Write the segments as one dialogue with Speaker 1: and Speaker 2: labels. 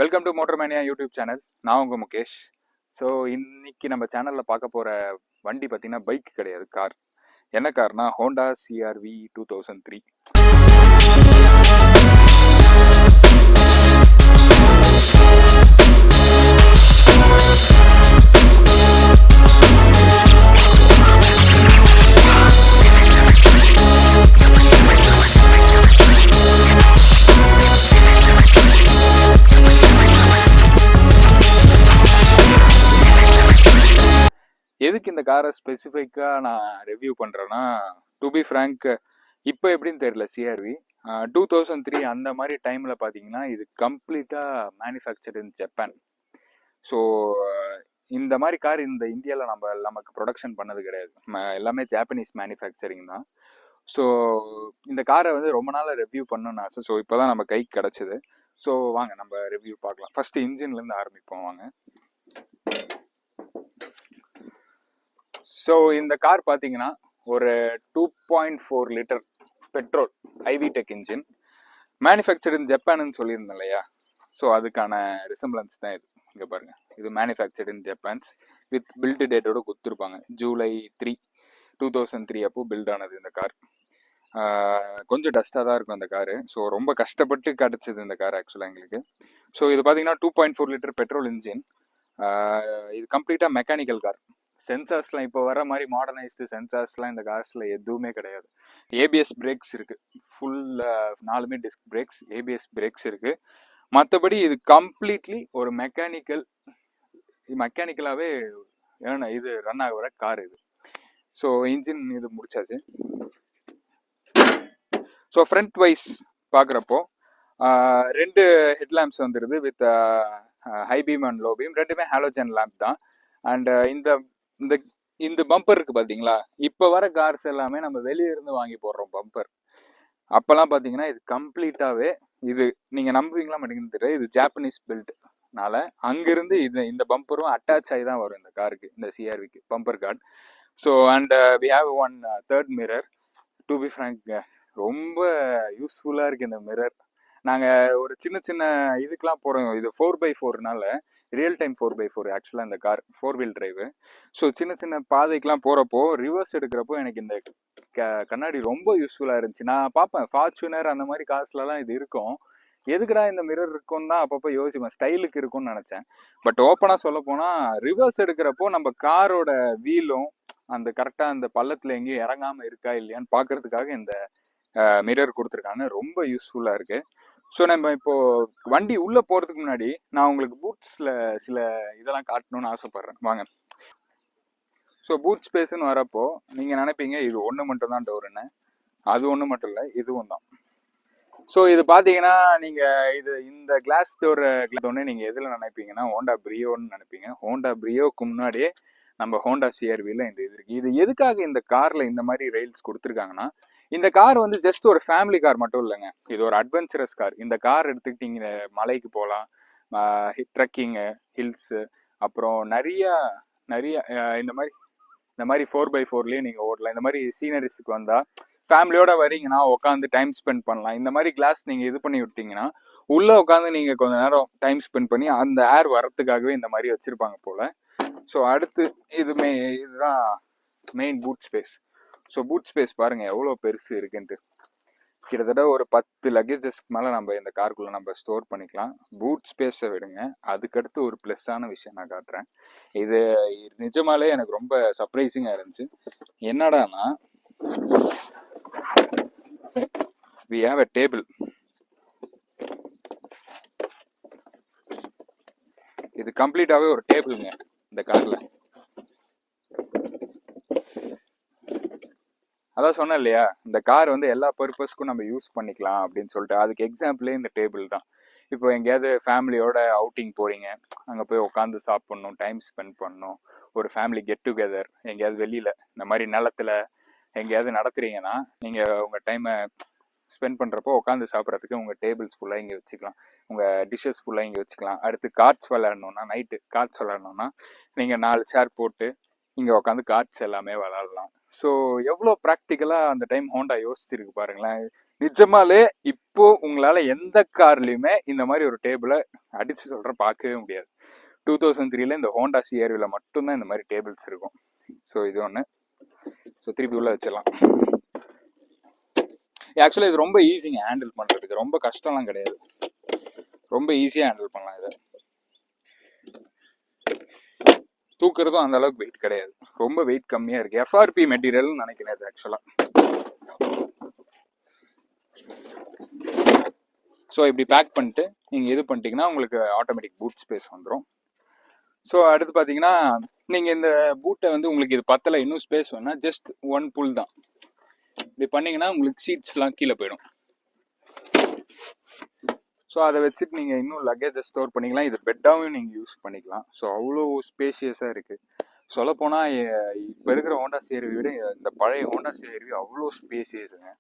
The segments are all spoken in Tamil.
Speaker 1: Welcome to motor mania YouTube channel. நான் உங்கள் முகேஷ். ஸோ இன்னைக்கு நம்ம சேனலில் பார்க்க போகிற வண்டி பார்த்தீங்கன்னா பைக் கிடையாது, கார். என்ன கார்னா ஹோண்டா CR-V 2003. எதுக்கு இந்த காரை ஸ்பெசிஃபிக்காக நான் ரிவ்யூ பண்ணுறேன்னா, டு பி ஃப்ரேங்க், இப்போ எப்படின்னு தெரியல. CR-V 2003 அந்த மாதிரி டைமில் பார்த்தீங்கன்னா இது கம்ப்ளீட்டாக மேனுஃபேக்சர்ட் இன் ஜப்பான். ஸோ இந்த மாதிரி கார் இந்த இந்தியாவில் நமக்கு ப்ரொடக்ஷன் பண்ணது கிடையாது. எல்லாமே ஜாப்பனீஸ் மேனுஃபேக்சரிங் தான். ஸோ இந்த காரை வந்து ரொம்ப நாள் ரிவ்யூ பண்ணணும்னு ஆசை. ஸோ இப்போ தான் நம்ம கைக்கு கிடச்சிது. ஸோ வாங்க நம்ம ரிவ்யூ பார்க்கலாம். ஃபஸ்ட்டு இன்ஜின்லேருந்து ஆரம்பிப்போம் வாங்க. ஸோ இந்த கார் பார்த்தீங்கன்னா ஒரு 2.4 litre petrol iVTEC engine, manufactured in ஜப்பான்னு சொல்லியிருந்தேன் இல்லையா. ஸோ அதுக்கான ரிசம்பிளன்ஸ் தான் இது. இங்கே பாருங்கள், இது manufactured in Japan's with build டேட்டோட கொடுத்துருப்பாங்க. July 3, 2003 அப்போ பில்ட் ஆனது இந்த கார். கொஞ்சம் டஸ்ட்டாக தான் இருக்கும் அந்த காரு. ஸோ ரொம்ப கஷ்டப்பட்டு கிடச்சிது இந்த கார் ஆக்சுவலாக எங்களுக்கு. ஸோ இது பார்த்தீங்கன்னா 2.4 லிட்டர் பெட்ரோல் இன்ஜின். இது கம்ப்ளீட்டாக மெக்கானிக்கல் கார். சென்சார்ஸ்லாம் இப்போ வர மாதிரி மாடர்னைஸ்டு சென்சார்ஸ்லாம் இந்த கார்ஸில் எதுவுமே கிடையாது. ABS பிரேக்ஸ் இருக்குது, full 4 disc brakes, ABS brakes இருக்குது. மற்றபடி இது கம்ப்ளீட்லி ஒரு மெக்கானிக்கலாகவே இது ரன் ஆகிற கார் இது. ஸோ இன்ஜின் இது முடிச்சாச்சு. ஸோ ஃப்ரண்ட் வைஸ் பார்க்குறப்போ 2 ஹெட்லாம்ப்ஸ் வந்துடுது with high beam and low beam. ரெண்டுமே ஹாலோஜன் லேம்ப் தான். அண்ட் இந்த பம்பர் இருக்குது பார்த்தீங்களா, இப்போ வர கார்ஸ் எல்லாமே நம்ம வெளியே இருந்து வாங்கி போடுறோம் பம்பர். அப்போல்லாம் பார்த்தீங்கன்னா இது கம்ப்ளீட்டாகவே இது நீங்கள் நம்புவீங்களா மாட்டேங்குன்னு தெரியல, இது ஜாப்பனீஸ் பில்ட்னால அங்கேருந்து இந்த பம்பரும் அட்டாச் ஆகி தான் வரும் இந்த காருக்கு, இந்த CR-Vக்கு bumper guard. So and we have one third mirror. To be frank, ரொம்ப யூஸ்ஃபுல்லாக இருக்குது இந்த மிரர். நாங்கள் ஒரு சின்ன இதுக்கெலாம் போகிறோம். இது 4x4னால ரியல் டைம் 4x4 ஆக்சுவலாக இந்த கார் 4 வீல் டிரைவு. ஸோ சின்ன பாதைக்கெலாம் போகிறப்போ ரிவர்ஸ் எடுக்கிறப்போ எனக்கு இந்த கண்ணாடி ரொம்ப யூஸ்ஃபுல்லாக இருந்துச்சு. நான் பார்ப்பேன் ஃபார்ச்சுனர் அந்த மாதிரி கார்ஸ்லலாம் இது இருக்கும். எதுக்குடா இந்த மிரர் இருக்குன்னு தான் அப்பப்போ யோசிப்பேன். ஸ்டைலுக்கு இருக்கும்னு நினச்சேன். பட் ஓப்பனாக சொல்ல போனால் ரிவர்ஸ் எடுக்கிறப்போ நம்ம காரோட வீலும் அந்த கரெக்டாக அந்த பள்ளத்தில் எங்கேயும் இறங்காமல் இருக்கா இல்லையான்னு பார்க்கறதுக்காக இந்த மிரர் கொடுத்துருக்காங்க. ரொம்ப யூஸ்ஃபுல்லாக இருக்குது. ஸோ நம்ம இப்போது வண்டி உள்ளே போகிறதுக்கு முன்னாடி நான் உங்களுக்கு பூட்ஸில் சில இதெல்லாம் காட்டணும்னு ஆசைப்பட்றேன். வாங்க. ஸோ பூட் ஸ்பேஸ்ன்னு வரப்போ நீங்கள் நினைப்பீங்க இது ஒன்று மட்டும் தான் டோருன்னு. அது ஒன்று மட்டும் இல்லை, இதுவும் தான். ஸோ இது பார்த்தீங்கன்னா நீங்கள் இந்த கிளாஸ் டோர் ஒன்று நீங்கள் எதில் நினைப்பீங்கன்னா ஹோண்டா பிரியோன்னு நினைப்பீங்க. ஹோண்டா பிரியோவுக்கு முன்னாடியே நம்ம ஹோண்டா CR-Vல இந்த இது இருக்குது. இது எதுக்காக இந்த காரில் இந்த மாதிரி ரெயில்ஸ் கொடுத்துருக்காங்கன்னா, இந்த கார் வந்து ஜஸ்ட் ஒரு ஃபேமிலி கார் மட்டும் இல்லைங்க, இது ஒரு அட்வென்ச்சரஸ் கார். இந்த கார் எடுத்துக்கிட்டிங்க மலைக்கு போகலாம், ட்ரெக்கிங்கு, ஹில்ஸு, அப்புறம் நிறைய இந்த மாதிரி 4x4லேயே நீங்கள் ஓடலாம். இந்த மாதிரி சீனரிஸுக்கு வந்தால் ஃபேமிலியோட வரீங்கன்னா உட்காந்து டைம் ஸ்பெண்ட் பண்ணலாம். இந்த மாதிரி கிளாஸ் நீங்கள் இது பண்ணி விட்டிங்கன்னா உள்ளே உட்காந்து நீங்கள் கொஞ்சம் நேரம் டைம் ஸ்பெண்ட் பண்ணி அந்த ஏர் வரத்துக்காகவே இந்த மாதிரி வச்சுருப்பாங்க போல். ஸோ அடுத்து இதுதான் main boot space. So boot space பாருங்கள் எவ்வளோ பெருசு இருக்குன்ட்டு. கிட்டத்தட்ட ஒரு 10 லக்கேஜஸ்க்கு மேலே நம்ம இந்த காருக்குள்ளே நம்ம ஸ்டோர் பண்ணிக்கலாம். பூட் ஸ்பேஸை விடுங்க, அதுக்கடுத்து ஒரு ப்ளஸ்ஸான விஷயம் நான் காட்டுறேன். இது நிஜமாலே எனக்கு ரொம்ப சர்ப்ரைசிங்காக இருந்துச்சு. என்னடானா, we have a table. இது கம்ப்ளீட்டாகவே ஒரு டேபிளுங்க இந்த காரில். அதான் சொன்னேன் இல்லையா, இந்த கார் வந்து எல்லா பர்பஸ்க்கும் நம்ம யூஸ் பண்ணிக்கலாம் அப்படின்னு சொல்லிட்டு. அதுக்கு எக்ஸாம்பிளே இந்த டேபிள் தான். இப்போ எங்கேயாவது ஃபேமிலியோட அவுட்டிங் போகிறீங்க, அங்கே போய் உட்காந்து சாப்பிட்ணும், டைம் ஸ்பெண்ட் பண்ணணும், ஒரு ஃபேமிலி கெட் டுகெதர் எங்கேயாவது வெளியில் இந்த மாதிரி நிலத்தில் எங்கேயாவது நடத்துறீங்கன்னா நீங்கள் உங்கள் டைமை ஸ்பெண்ட் பண்ணுறப்போ உட்காந்து சாப்பிட்றதுக்கு உங்கள் டேபிள்ஸ் ஃபுல்லாக இங்கே வச்சுக்கலாம், உங்கள் டிஷ்ஷஸ் ஃபுல்லாக இங்கே வச்சுக்கலாம். அடுத்து கார்ட்ஸ் விளையாடணுன்னா, நைட்டு கார்ட்ஸ் விளையாடணுன்னா நீங்கள் 4 சேர் போட்டு இங்கே உட்காந்து கார்ட்ஸ் எல்லாமே விளாடலாம். ஸோ எவ்வளோ ப்ராக்டிக்கலாக அந்த டைம் ஹோண்டா யோசிச்சிருக்கு பாருங்களேன். நிஜமாலே இப்போ உங்களால எந்த கார்லயுமே இந்த மாதிரி ஒரு டேபிளை அடிச்சு சொல்ற பார்க்கவே முடியாது. 2003ல இந்த ஹோண்டா சிஆர்வில மட்டும்தான் இந்த மாதிரி டேபிள்ஸ் இருக்கும். ஸோ இது ஒன்று. ஸோ திருப்பி உள்ள வச்சிடலாம். ஆக்சுவலாக இது ரொம்ப ஈஸிங்க ஹேண்டில் பண்ணுறதுக்கு, ரொம்ப கஷ்டம்லாம் கிடையாது, ரொம்ப ஈஸியாக ஹேண்டில் பண்ணலாம். இதை தூக்குறதும் அந்த அளவுக்கு வெயிட் கிடையாது, ரொம்ப வெயிட் கம்மியாக இருக்குது. எஃப்ஆர்பி மெட்டீரியல்னு நினைக்கிறேன் இது ஆக்சுவலாக. ஸோ இப்படி பேக் பண்ணிட்டு நீங்கள் இது பண்ணிட்டீங்கன்னா உங்களுக்கு ஆட்டோமேட்டிக் பூட் ஸ்பேஸ் வந்துடும். ஸோ அடுத்து பார்த்தீங்கன்னா நீங்கள் இந்த பூட்டை வந்து உங்களுக்கு இது பத்தலை, இன்னும் ஸ்பேஸ் வேணா ஜஸ்ட் ஒன் புல் தான். இப்படி பண்ணிங்கன்னா உங்களுக்கு சீட்ஸ்லாம் கீழே போயிடும். ஸோ அதை வச்சுட்டு நீங்கள் இன்னும் லக்கேஜை ஸ்டோர் பண்ணிக்கலாம். இது பெட்டாகவும் நீங்கள் யூஸ் பண்ணிக்கலாம். ஸோ அவ்வளோ ஸ்பேஷியஸாக இருக்குது. சொல்லப்போனால் இப்போ இருக்கிற ஹோண்டா சிஆர்வி விட இந்த பழைய ஹோண்டா சிஆர்வி அவ்வளோ ஸ்பேஷியஸுங்க.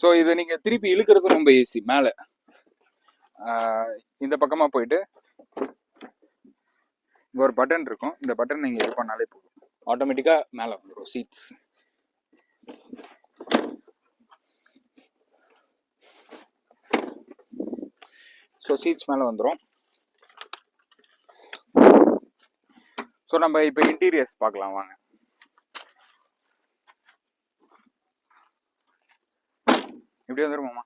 Speaker 1: ஸோ இதை நீங்கள் திருப்பி இழுக்கிறது ரொம்ப ஈஸி. மேலே இந்த பக்கமாக போயிட்டு இங்கே ஒரு பட்டன் இருக்கும், இந்த பட்டன் நீங்கள் இது பண்ணாலே போதும், ஆட்டோமேட்டிக்காக மேலே வந்துடும் சீட்ஸ். ஸோ சீட்ஸ் மேலே வந்துடும். ஸோ நம்ம இப்போ இன்டீரியர்ஸ் பார்க்கலாம் வாங்க. இப்படி வந்துருமாம்மா.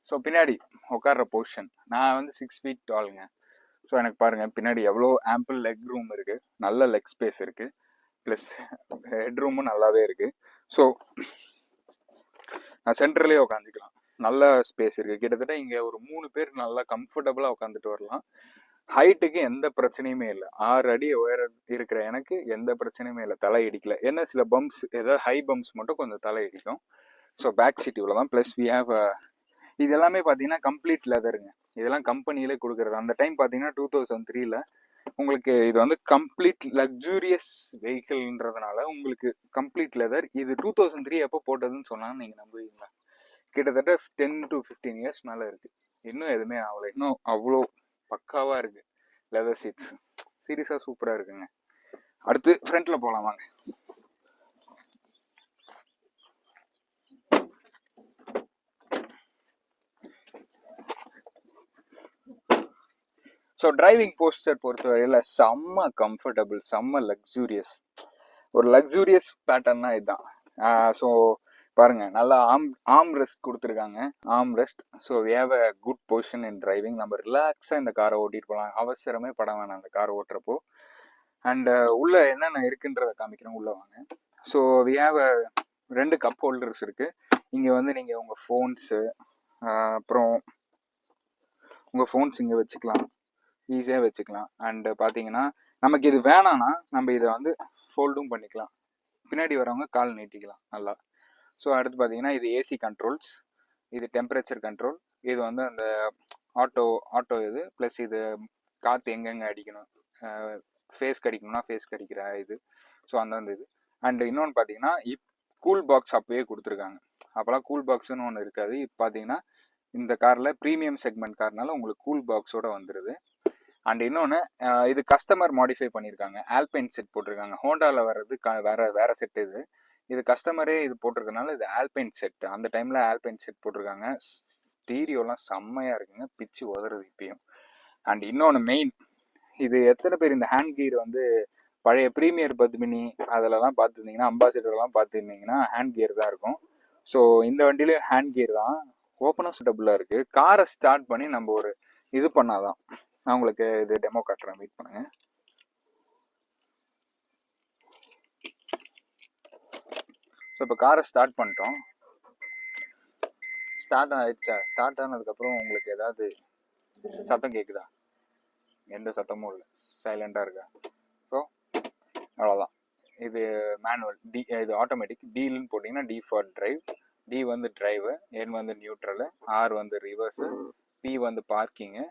Speaker 1: ஸோ பின்னாடி உட்கார்ற பொசிஷன், நான் வந்து 6 feet டாலுங்க. ஸோ எனக்கு பாருங்கள் பின்னாடி எவ்வளோ ஆம்பிள் லெக் ரூம் இருக்குது, நல்ல லெக் ஸ்பேஸ் இருக்குது, ப்ளஸ் ஹெட் ரூமும் நல்லாவே இருக்குது. ஸோ நான் சென்டர்லேயே உட்காந்துக்கலாம், நல்ல ஸ்பேஸ் இருக்குது. கிட்டத்தட்ட இங்கே ஒரு 3 பேர் நல்லா கம்ஃபர்டபுளாக உட்காந்துட்டு வரலாம். ஹைட்டுக்கு எந்த பிரச்சனையுமே இல்லை, 6 அடி உயரம் இருக்கிற எனக்கு எந்த பிரச்சனையுமே இல்லை, தலை இடிக்கல. என்ன சில பம்ப்ஸ், ஏதாவது ஹை பம்ப்ஸ் மட்டும் கொஞ்சம் தலை இடிக்கும். ஸோ பேக் சீட் இவ்வளோ தான். ப்ளஸ் வி ஹேவ் இது எல்லாமே பார்த்தீங்கன்னா கம்ப்ளீட் லெதருங்க. இதெல்லாம் கம்பெனியிலே கொடுக்குறது. அந்த டைம் பார்த்தீங்கன்னா 2003ல் உங்களுக்கு இது வந்து கம்ப்ளீட் லக்ஸூரியஸ் வெஹிக்கிள்ன்றதுனால உங்களுக்கு கம்ப்ளீட் லெதர். இது 2003 எப்போ போட்டதுன்னு சொன்னாலும் நீங்கள் நம்புவீங்களா? கிட்டத்தட்ட 10 to 15 years மேலே இருக்குது, இன்னும் எதுவுமே ஆகலை, இன்னும் அவ்வளோ பக்காவாக இருக்குது லெதர் சீட்ஸ். சீரியஸாக சூப்பராக இருக்குங்க. அடுத்து ஃப்ரண்ட்டில் போகலாம் வாங்க. ஸோ டிரைவிங் போஸ்டர் பொறுத்தவரையில் செம்ம கம்ஃபர்டபுள், செம்ம லக்ஸூரியஸ். ஒரு லக்ஸூரியஸ் பேட்டர்னா இதுதான். ஸோ பாருங்கள், நல்லா ஆர்ம் ரெஸ்ட் கொடுத்துருக்காங்க, arm rest. So we have a good position in driving. நம்ம ரிலாக்ஸாக இந்த காரை ஓட்டிகிட்டு போகலாம், அவசரமே பட வேணாம் அந்த காரை ஓட்டுறப்போ. அண்டு உள்ளே என்னென்ன இருக்குன்றதை காமிக்கிறோம், உள்ளே வாங்க. So we have 2 cup holders இருக்குது. இங்கே வந்து நீங்கள் உங்கள் ஃபோன்ஸு, அப்புறம் உங்கள் ஃபோன்ஸ் இங்கே வச்சுக்கலாம், ஈஸியாக வச்சுக்கலாம். அண்டு பார்த்தீங்கன்னா நமக்கு இது வேணான்னா நம்ம இதை வந்து ஃபோல்டும் பண்ணிக்கலாம், பின்னாடி வரவங்க கால் நீட்டிக்கலாம் நல்லா. ஸோ அடுத்து பார்த்தீங்கன்னா இது ஏசி கண்ட்ரோல்ஸ், இது டெம்பரேச்சர் கண்ட்ரோல், இது வந்து அந்த ஆட்டோ இது, ப்ளஸ் இது காற்று எங்கெங்கே அடிக்கணும், ஃபேஸ்க்கு அடிக்கணும்னா ஃபேஸ்க்கு அடிக்கிற இது. ஸோ அந்தந்த இது. அண்டு இன்னொன்று பார்த்தீங்கன்னா கூல் பாக்ஸ் அப்போயே கொடுத்துருக்காங்க. அப்போல்லாம் கூல் பாக்ஸ்னு ஒன்று இருக்காது. இப்போ பார்த்தீங்கன்னா இந்த காரில் ப்ரீமியம் செக்மெண்ட் கார்னால உங்களுக்கு கூல் பாக்ஸோடு வந்துடுது. அண்ட் இன்னொன்று, இது கஸ்டமர் மாடிஃபை பண்ணியிருக்காங்க, ஆல்பைன் செட் போட்டிருக்காங்க. ஹோண்டாவில் வர்றது வேற செட். இது கஸ்டமரே இது போட்டிருக்கனால இது ஆல்பைன் செட். அந்த டைமில் ஆல்பைன் செட் போட்டிருக்காங்க. ஸ்டீரியோலாம் செம்மையாக இருக்குங்க, பிச்சு உதறது இப்பயும். அண்ட் இன்னொன்று மெயின், இது எத்தனை பேர் இந்த ஹேண்ட் கீர் வந்து பழைய ப்ரீமியர் பத்மினி அதிலலாம் பார்த்துருந்தீங்கன்னா, அம்பாசிடர்லாம் பார்த்துருந்தீங்கன்னா ஹேண்ட் கியர் தான் இருக்கும். ஸோ இந்த வண்டியிலே ஹேண்ட் கியர் தான், ஓப்பனாக சூட்டபுளாக இருக்குது. காரை ஸ்டார்ட் பண்ணி நம்ம ஒரு இது பண்ணாதான். நான் உங்களுக்கு இது டெமோ காட்டுறேன், வெயிட் பண்ணுங்க. ஸோ இப்போ காரை ஸ்டார்ட் பண்ணிட்டோம், ஸ்டார்ட் ஆயிடுச்சா? ஸ்டார்ட் ஆனதுக்கப்புறம் உங்களுக்கு ஏதாவது சத்தம் கேட்குதா? எந்த சத்தமும் இல்லை, சைலண்டாக இருக்கா? ஸோ அவ்வளோதான். இது மேனுவல், இது ஆட்டோமேட்டிக். டீல்னு போட்டிங்கன்னா டி ஃபார் டிரைவ், டி வந்து டிரைவு, என் வந்து நியூட்ரலு, ஆர் வந்து ரிவர்ஸு, பி வந்து பார்க்கிங்கு,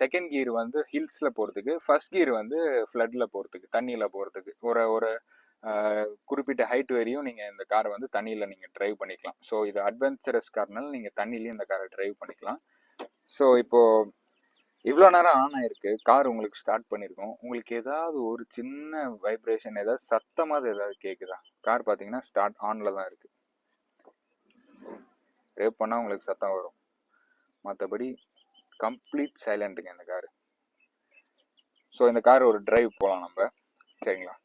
Speaker 1: செகண்ட் கியர் வந்து ஹில்ஸில் போகிறதுக்கு, ஃபர்ஸ்ட் கியர் வந்து ஃப்ளட்டில் போகிறதுக்கு, தண்ணியில் போகிறதுக்கு. ஒரு குறிப்பிட்ட ஹைட் வரையும் நீங்கள் இந்த காரை வந்து தண்ணியில் நீங்கள் ட்ரைவ் பண்ணிக்கலாம். ஸோ இது அட்வென்ச்சரஸ் கார்னால நீங்கள் தண்ணிலையும் இந்த காரை ட்ரைவ் பண்ணிக்கலாம். ஸோ இப்போது இவ்வளோ நேரம் ஆன் ஆயிருக்கு, கார் உங்களுக்கு ஸ்டார்ட் பண்ணியிருக்கோம். உங்களுக்கு ஏதாவது ஒரு சின்ன வைப்ரேஷன், ஏதாவது சத்தமாக ஏதாவது கேட்குதா? கார் பார்த்தீங்கன்னா ஸ்டார்ட் ஆனில் தான் இருக்குது. ரேப் பண்ணால் உங்களுக்கு சத்தம் வரும், மற்றபடி கம்ப்ளீட் சைலண்ட்டுங்க இந்த காரு. ஸோ இந்த கார் ஒரு டிரைவ் போகலாம் நம்ம, சரிங்களா?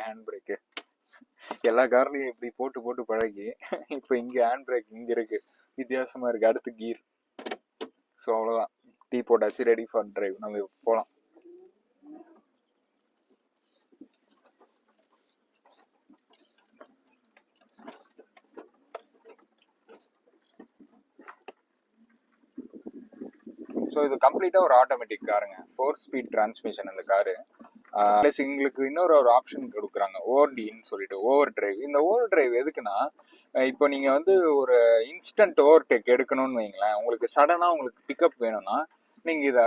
Speaker 1: ஹேண்ட் பிரேக்கு எல்லா கார்லையும் இப்படி போட்டு போட்டு பழகி இப்போ இங்கே ஹேண்ட் பிரேக் இங்கே இருக்குது, வித்தியாசமாக இருக்குது. அடுத்து கீர். ஸோ அவ்வளோதான், டீ போட்டாச்சு, ரெடி ஃபார் டிரைவ், நம்ம போகலாம். ஸோ இது கம்ப்ளீட்டாக ஒரு ஆட்டோமேட்டிக் காருங்க, 4 ஸ்பீட் டிரான்ஸ்மிஷன் இந்த காரு. ப்ளஸ் எங்களுக்கு இன்னொரு ஒரு ஆப்ஷன் கொடுக்குறாங்க, ஓவர்டின்னு சொல்லிட்டு, ஓவர் டிரைவ். இந்த ஓவர் டிரைவ் எதுக்குன்னா, இப்போ நீங்கள் வந்து ஒரு இன்ஸ்டன்ட் ஓவர்டேக் எடுக்கணும்னு வைங்களேன், உங்களுக்கு சடனாக உங்களுக்கு பிக்கப் வேணும்னா நீங்கள் இதை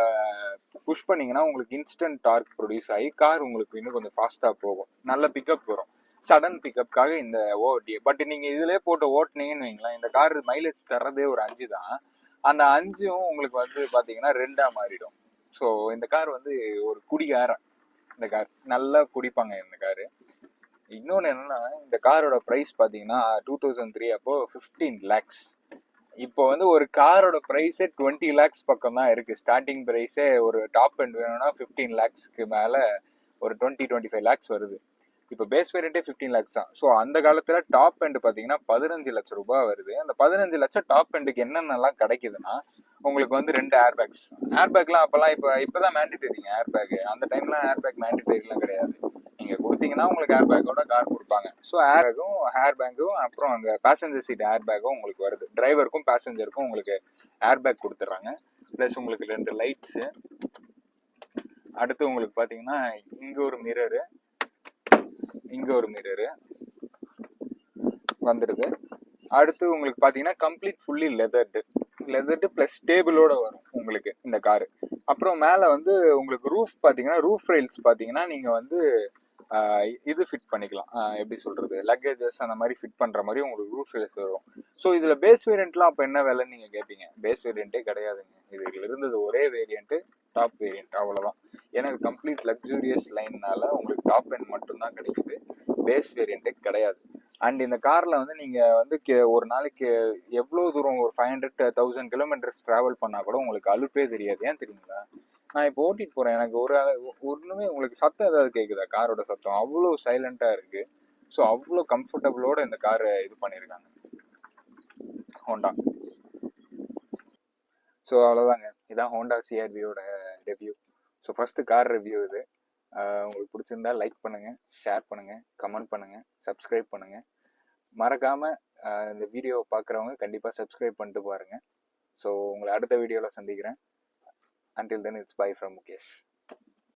Speaker 1: புஷ் பண்ணிங்கன்னா உங்களுக்கு இன்ஸ்டன்ட் டார்க் ப்ரொடியூஸ் ஆகி கார் உங்களுக்கு இன்னும் கொஞ்சம் ஃபாஸ்ட்டாக போகும், நல்ல பிக்கப் வரும். சடன் பிக்கப்புக்காக இந்த ஓவர்டி. பட் நீங்கள் இதிலே போட்டு ஓட்டினீங்கன்னு வைங்களேன், இந்த கார் மைலேஜ் தர்றதே ஒரு 5 தான். அந்த 5ம் உங்களுக்கு வந்து பார்த்தீங்கன்னா 2ஆக மாறிடும். ஸோ இந்த கார் வந்து ஒரு குடிகாரன், இந்த கார் நல்லா குடிப்பாங்க இந்த காரு. இன்னொன்று என்னன்னா, இந்த காரோட ப்ரைஸ் பார்த்தீங்கன்னா 2003 அப்போ 15 lakhs. இப்போ வந்து ஒரு காரோட ப்ரைஸே 20 lakhs பக்கம் தான் இருக்குது. ஸ்டார்டிங் ப்ரைஸே ஒரு டாப் எண்ட் வேணும்னா 15 lakhsக்கு மேலே ஒரு 20-25 lakhs வருது. இப்போ பேஸ் வேரியண்ட்டே 15 lakhs தான். ஸோ அந்த காலத்தில் டாப் எண்ட் பார்த்தீங்கன்னா 15 லட்சம் ரூபாய் வருது. அந்த 15 லட்சம் டாப் எண்டுக்கு என்னென்னலாம் கிடைக்குதுன்னா, உங்களுக்கு வந்து 2 ஏர்பேக்ஸ். ஏர்பேக்லாம் அப்போல்லாம் இப்போதான் மேண்டிட்டரிங்க ஏர்பேக். அந்த டைம்லாம் ஏர்பேக் மேண்டிட்டரிலாம் கிடையாது. நீங்கள் கொடுத்தீங்கன்னா உங்களுக்கு ஏர்பேக்கோட கார் கொடுப்பாங்க. ஸோ ஏர்பேக்கும் அப்புறம் அங்கே பேசஞ்சர் சீட் ஏர்பேக்கும் உங்களுக்கு வருது. டிரைவருக்கும் பேசஞ்சருக்கும் உங்களுக்கு ஏர்பேக் கொடுத்துட்றாங்க. ப்ளஸ் உங்களுக்கு 2 லைட்ஸு. அடுத்து உங்களுக்கு பார்த்தீங்கன்னா இங்கே ஒரு மிரரு, இங்கே ஒரு மிரரு வந்துடுது. அடுத்து உங்களுக்கு பார்த்தீங்கன்னா கம்ப்ளீட் ஃபுல்லி லெதர்டு ப்ளஸ் டேபிளோட வரும் உங்களுக்கு இந்த காரு. அப்புறம் மேலே வந்து உங்களுக்கு ரூஃப் பார்த்தீங்கன்னா, ரூஃப் ரெயில்ஸ் பார்த்தீங்கன்னா நீங்கள் வந்து இது ஃபிட் பண்ணிக்கலாம், எப்படி சொல்கிறது, லக்கேஜஸ் அந்த மாதிரி ஃபிட் பண்ணுற மாதிரி உங்களுக்கு ரூஃப் ரெயில்ஸ் வரும். ஸோ இதில் பேஸ் வேரியண்ட்லாம் அப்போ என்ன விலைன்னு நீங்கள் கேட்பீங்க. பேஸ் வேரியண்ட்டே கிடையாதுங்க, இதில் இருந்தது ஒரே வேரியண்ட்டு டாப் வேரியண்ட், அவ்வளோதான். ஏன்னா இது கம்ப்ளீட் லக்ஸூரியஸ் லைன்னால உங்களுக்கு டாப் எண்ட் மட்டும்தான் கிடைக்குது, பேஸ் வேரியண்ட்டே கிடையாது. அண்ட் இந்த காரில் வந்து நீங்கள் வந்து ஒரு நாளைக்கு எவ்வளோ தூரம், ஒரு 500-1000 கிலோமீட்டர்ஸ் ட்ராவல் பண்ணால் கூட உங்களுக்கு அலுப்பே தெரியாது. ஏன் தெரியுங்களா? நான் இப்போ ஓட்டிட்டு போகிறேன், எனக்கு ஒன்றுமே உங்களுக்கு சத்தம் ஏதாவது கேட்குதா? காரோட சத்தம் அவ்வளோ சைலண்ட்டாக இருக்குது. ஸோ அவ்வளோ கம்ஃபர்டபுளோட இந்த காரை இது பண்ணியிருக்காங்க ஹோண்டா. ஸோ அவ்வளோதாங்க, இதான் ஹோண்டா சிஆர்வியோட review. So first car review இது. உங்களுக்கு பிடிச்சிருந்தா லைக் பண்ணுங்கள், ஷேர் பண்ணுங்கள், கமெண்ட் பண்ணுங்கள், சப்ஸ்கிரைப் பண்ணுங்கள். மறக்காமல் இந்த வீடியோவை பார்க்குறவங்க கண்டிப்பாக சப்ஸ்கிரைப் பண்ணிட்டு பாருங்கள். ஸோ உங்களை அடுத்த வீடியோவில் சந்திக்கிறேன். Until then, it's bye from Mukesh.